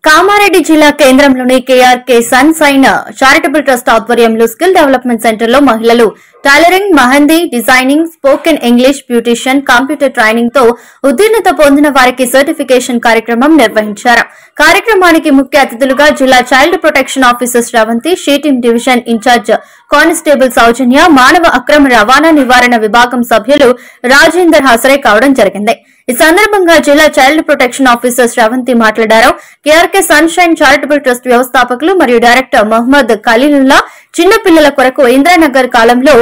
కామారెడ్డి జిల్లా కేంద్రంలోని KRK sunshine charitable trust ఆధ్వర్యంలో స్కిల్ డెవలప్మెంట్ సెంటర్ లో మహిళలు tailoring, mehndi, designing, spoken English, beautician, computer training తో ఉత్తీర్ణత పొందిన వారికి సర్టిఫికేషన్ కార్యక్రమం నిర్వహించారు. కార్యక్రమానికి ముఖ్య అతిథులుగా జిల్లా చైల్డ్ ప్రొటెక్షన్ ఆఫీసర్ శ్రవంతి, షీటింగ్ డివిజన్ ఇన్ఛార్జ్ కానిస్టేబుల్ సౌజన్య, మానవ అక్రమ రవాణా నివారణ విభాగం సభ్యులు రాజేందర్ హాజరై కావడం జరిగింది. ఈ సందర్భంగా జిల్లా చైల్డ్ ప్రొటెక్షన్ ఆఫీసర్ శ్రవంతి మాట్లాడారు. కేఆర్కే సన్షైన్ చారిటబుల్ ట్రస్ట్ వ్యవస్థాపకులు మరియు డైరెక్టర్ మహమ్మద్ ఖలీలుల్లా చిన్న పిల్లల కొరకు ఇంద్రానగర్ కాలంలో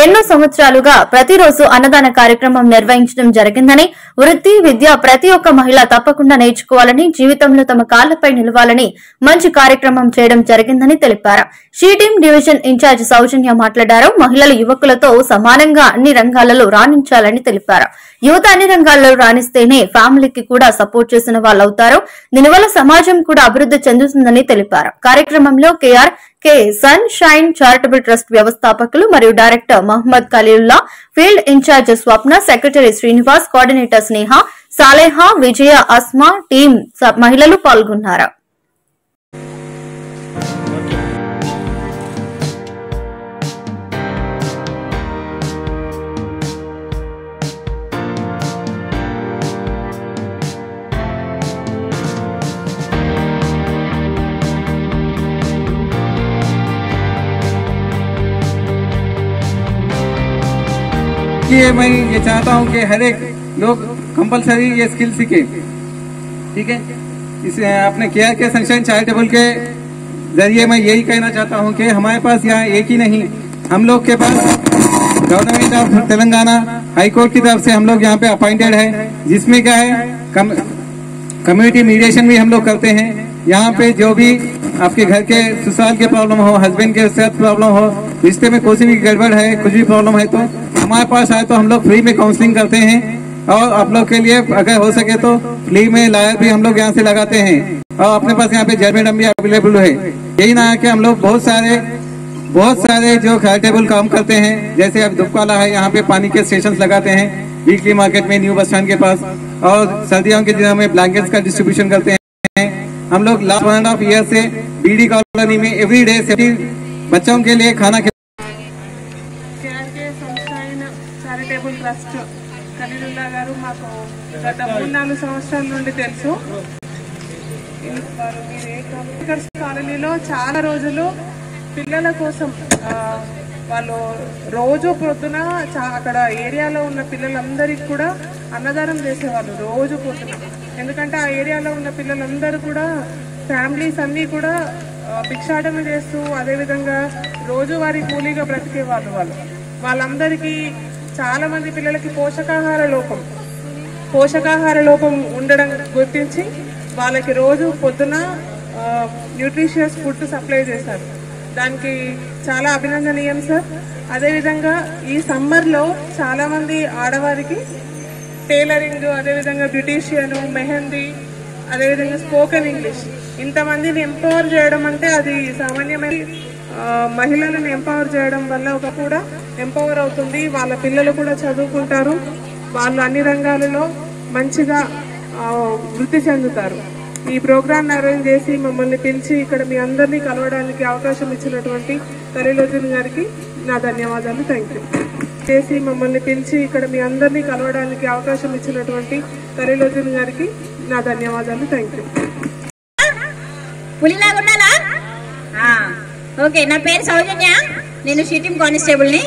ఎన్నో సంవత్సరాలుగా ప్రతిరోజు అన్నదాన కార్యక్రమం నిర్వహించడం జరిగిందని, వృత్తి, విద్య ప్రతి ఒక్క మహిళ తప్పకుండా నేర్చుకోవాలని, జీవితంలో తమ కాళ్లపై నిలవాలని మంచి కార్యక్రమం చేయడం జరిగిందని తెలిపారు. షీటింగ్ డివిజన్ ఇన్ఛార్జ్ సౌజన్య మాట్లాడారు. మహిళలు యువకులతో సమానంగా అన్ని రంగాలలో రాణించాలని తెలిపారు. యువత అన్ని రంగాల్లో రాణిస్తేనే ఫ్యామిలీకి కూడా సపోర్ట్ చేసిన వాళ్ళవుతారు. దీనివల్ల సమాజం కూడా అభివృద్ధి చెందుతుందని తెలిపారు. కార్యక్రమంలో కేఆర్కే సన్షైన్ చారిటబుల్ ట్రస్ట్ వ్యవస్థాపకులు మరియు director Mohammed Khalilullah, field incharge స్వప్న, సెక్రటరీ శ్రీనివాస్, కోఆర్డినేటర్ స్నేహ, సాలేహా, విజయ, అస్మా, టీం మహిళలు పాల్గొన్నారు. मैं ये चाहता हूँ कि हर एक लोग कंपलसरी ये स्किल सीखे, ठीक है। इस अपने केआरके सनशाइन चैरिटेबल के जरिए मैं यही कहना चाहता हूँ कि हमारे पास यहाँ एक ही नहीं, हम लोग के पास government of Telangana high court की तरफ से हम लोग यहाँ पे अपॉइंटेड है, जिसमें क्या है कम्युनिटी मीडिएशन भी हम लोग करते हैं। यहाँ पे जो भी आपके घर के ससुराल के प्रॉब्लम हो, हस्बैंड के साथ प्रॉब्लम हो, रिश्ते में कोई भी गड़बड़ है, कुछ भी प्रॉब्लम है तो हमारे पास आए तो हम लोग फ्री में काउंसलिंग करते हैं। और आप लोग के लिए अगर हो सके तो फ्री में लायर भी हम लोग यहाँ से लगाते हैं। और अपने पास यहाँ पे जज मैडम भी अवेलेबल है। यही ना है कि हम लोग बहुत सारे जो चैरिटेबल काम करते हैं, जैसे अब दुपकाला है, यहाँ पे पानी के स्टेशन लगाते हैं, वीकली मार्केट में न्यू बस स्टैंड के पास, और सर्दियों के दिनों में ब्लैंकेट्स का डिस्ट्रीब्यूशन करते हैं। हम लोग लास्ट 1.5 ईयर से बीडी कॉलोनी में एवरी डे बच्चों के लिए खाना చారిటబుల్ ట్రస్ట్ ఖలీలుల్లా గారు మాకు గత 3-4 సంవత్సరాల నుండి తెలుసు. కాలనీలో చాలా రోజులు పిల్లల కోసం వాళ్ళు రోజు పొద్దున అక్కడ ఏరియాలో ఉన్న పిల్లలందరికీ కూడా అన్నదానం చేసేవాళ్ళు రోజు పొద్దున. ఎందుకంటే ఆ ఏరియాలో ఉన్న పిల్లలందరూ కూడా ఫ్యామిలీస్ అన్ని కూడా భిక్షాటన చేస్తూ అదేవిధంగా రోజువారీ కూలీగా బ్రతికే వాళ్ళందరికీ చాలా మంది పిల్లలకి పోషకాహార లోపం ఉండడం గుర్తించి వాళ్ళకి రోజు పొద్దున న్యూట్రిషియస్ ఫుడ్ సప్లై చేశారు. దానికి చాలా అభినందనీయం సార్. అదేవిధంగా ఈ సమ్మర్లో చాలా మంది ఆడవారికి టైలరింగ్, అదేవిధంగా బ్యూటీషియన్, మెహందీ, అదేవిధంగా స్పోకెన్ ఇంగ్లీష్ ఇంతమందిని ఎంపవర్ చేయడం అంటే అది సామాన్యమైన మహిళలను ఎంపవర్ చేయడం వల్ల ఒక కూడా ఎంపవర్ అవుతుంది. వాళ్ళ పిల్లలు కూడా చదువుకుంటారు, వాళ్ళు అన్ని రంగాలలో మంచిగా వృద్ధి చెందుతారు. ఈ ప్రోగ్రామ్ అరేంజ్ చేసి మమ్మల్ని పిలిచి ఇక్కడ మీ అందరినీ కలవడానికి అవకాశం ఇచ్చినటువంటి ఖలీలుద్దీన్ గారికి నా ధన్యవాదాలు. Thank you. చేసి మమ్మల్ని పిలిచి ఇక్కడ మీ అందరినీ కలవడానికి అవకాశం ఇచ్చినటువంటి ఖలీలుద్దీన్ గారికి నా ధన్యవాదాలు. Thank you. ఓకే, నా పేరు సౌజన్య, నేను షీటింగ్ కానిస్టేబుల్ని,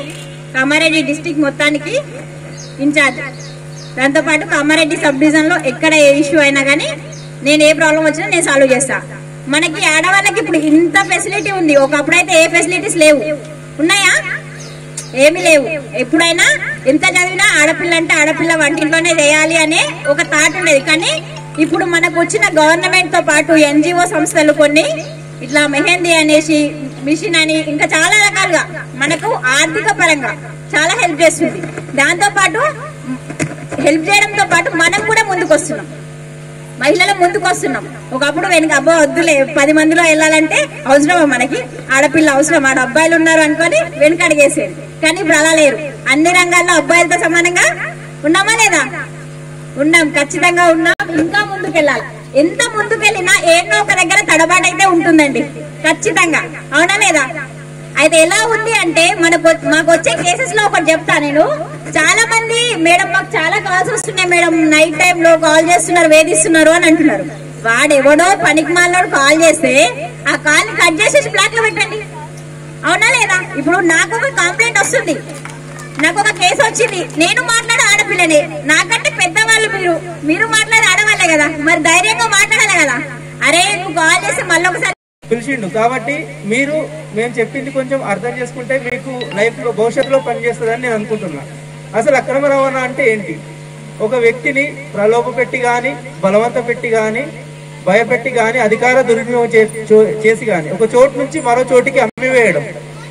కామారెడ్డి డిస్టిక్ మొత్తానికి ఇన్ఛార్జ్. దాంతోపాటు కామారెడ్డి సబ్ డివిజన్లో ఎక్కడ ఏ ఇష్యూ అయినా కానీ నేను ఏ ప్రాబ్లం వచ్చినా నేను సాల్వ్ చేస్తా. మనకి ఆడవాళ్ళకి ఇప్పుడు ఇంత ఫెసిలిటీ ఉంది, ఒకప్పుడైతే ఏ ఫెసిలిటీస్ లేవు. ఉన్నాయా? ఏమీ లేవు. ఎప్పుడైనా ఎంత చదివినా ఆడపిల్ల అంటే ఆడపిల్ల వంటింట్లోనే చేయాలి అనే ఒక థాట్ ఉండేది. కానీ ఇప్పుడు మనకు వచ్చిన గవర్నమెంట్ తో పాటు ఎన్జిఓ సంస్థలు కొన్ని ఇట్లా మెహందీ అనేసి, మిషన్ అని, ఇంకా చాలా రకాలుగా మనకు ఆర్థిక పరంగా చాలా హెల్ప్ చేస్తుంది. దాంతో పాటు హెల్ప్ చేయడంతో పాటు మనం కూడా ముందుకొస్తున్నాం, మహిళలు ముందుకొస్తున్నాం. ఒకప్పుడు వెనుక అబ్బా వద్దులే 10 మందిలో వెళ్ళాలంటే అవసరమా మనకి, ఆడపిల్ల అవసరం, ఆడ అబ్బాయిలు ఉన్నారు అనుకొని వెనుక అడిగేసేది. కానీ ఇప్పుడు అలా లేరు. అన్ని రంగాల్లో అబ్బాయిలతో సమానంగా ఉన్నామా లేదా? ఉన్నాం, ఖచ్చితంగా ఉన్నాం. ఇంకా ముందుకెళ్ళాలి. ఎంత ముందుకెళ్ళినా ఏన్నో ఒక దగ్గర తడబాటు అయితే ఉంటుందండి ఖచ్చితంగా, అవునా లేదా? అయితే ఎలా ఉంది అంటే మాకు వచ్చే కేసెస్ లో ఒకటి చెప్తా నేను. చాలా మంది మేడం మాకు చాలా కాల్స్ వస్తున్నాయి మేడం, నైట్ టైం లో కాల్ చేస్తున్నారు, వేధిస్తున్నారు అని అంటున్నారు. వాడెవడో పనికి మాలోడు కాల్ చేస్తే ఆ కాల్ కట్ చేసేసి బ్లాక్ లో పెట్టండి, అవునా లేదా? ఇప్పుడు నాకు ఒక కంప్లైంట్ వస్తుంది, నాకు ఒక కేసు వచ్చింది, నేను మాట్లాడే ఆడపిల్లనే, నాకంటే పెద్దవాళ్ళు మీరు మాట్లాడే ఆడవాళ్ళే కదా, మరి ధైర్యంగా మాట్లాడాలి కదా. అరే నువ్వు కాల్ చేస్తే మళ్ళీ ఒకసారి పిలిచిండు కాబట్టి మేము చెప్పింది కొంచెం అర్థం చేసుకుంటే మీకు లైఫ్ లో భవిష్యత్తులో పనిచేస్తుందని నేను అనుకుంటున్నా. అసలు అక్రమ రవాణా అంటే ఏంటి? ఒక వ్యక్తిని ప్రలోభ పెట్టి గాని, బలవంత పెట్టి గాని, భయపెట్టి గాని, అధికార దుర్వినియోగం చేసి గాని ఒక చోటు నుంచి మరో చోటికి అమ్మివేయడం,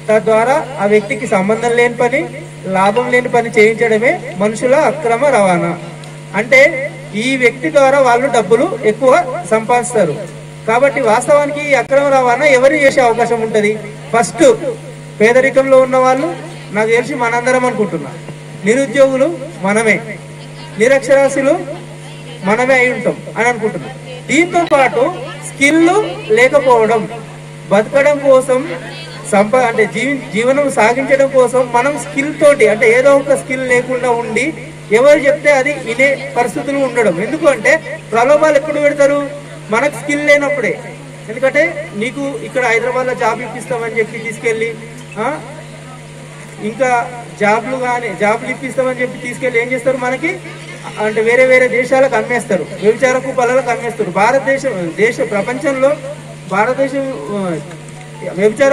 తద్వారా ఆ వ్యక్తికి సంబంధం లేని పని, లాభం లేని పని చేయించడమే మనుషుల అక్రమ రవాణా. అంటే ఈ వ్యక్తి ద్వారా వాళ్ళు డబ్బులు ఎక్కువ సంపాదిస్తారు. కాబట్టి వాస్తవానికి ఈ అక్రమ రవాణా ఎవరు చేసే అవకాశం ఉంటది? ఫస్ట్ పేదరికంలో ఉన్న వాళ్ళు, నాకు తెలిసి మనందరం అనుకుంటున్నా. నిరుద్యోగులు మనమే, నిరక్షరాస్యులు మనమే అయి ఉంటాం అని అనుకుంటున్నాం. దీంతో పాటు స్కిల్ లేకపోవడం, బతకడం కోసం అంటే జీవనం సాగించడం కోసం మనం స్కిల్ తోటి, అంటే ఏదో ఒక స్కిల్ లేకుండా ఉండి ఎవరు చెప్తే అది వినే పరిస్థితులు ఉండడం. ఎందుకు అంటే ప్రలోభాలు ఎప్పుడు పెడతారు? మనకు స్కిల్ లేనప్పుడే. ఎందుకంటే నీకు ఇక్కడ హైదరాబాద్ లో జాబ్ ఇప్పిస్తామని చెప్పి తీసుకెళ్లి, ఇంకా జాబ్లు ఇప్పిస్తామని చెప్పి తీసుకెళ్లి ఏం చేస్తారు? మనకి అంటే వేరే వేరే దేశాలకు అమ్మేస్తారు, వ్యభిచారపు పనులకు అమ్మేస్తారు. ప్రపంచంలో భారతదేశం వ్యభిచార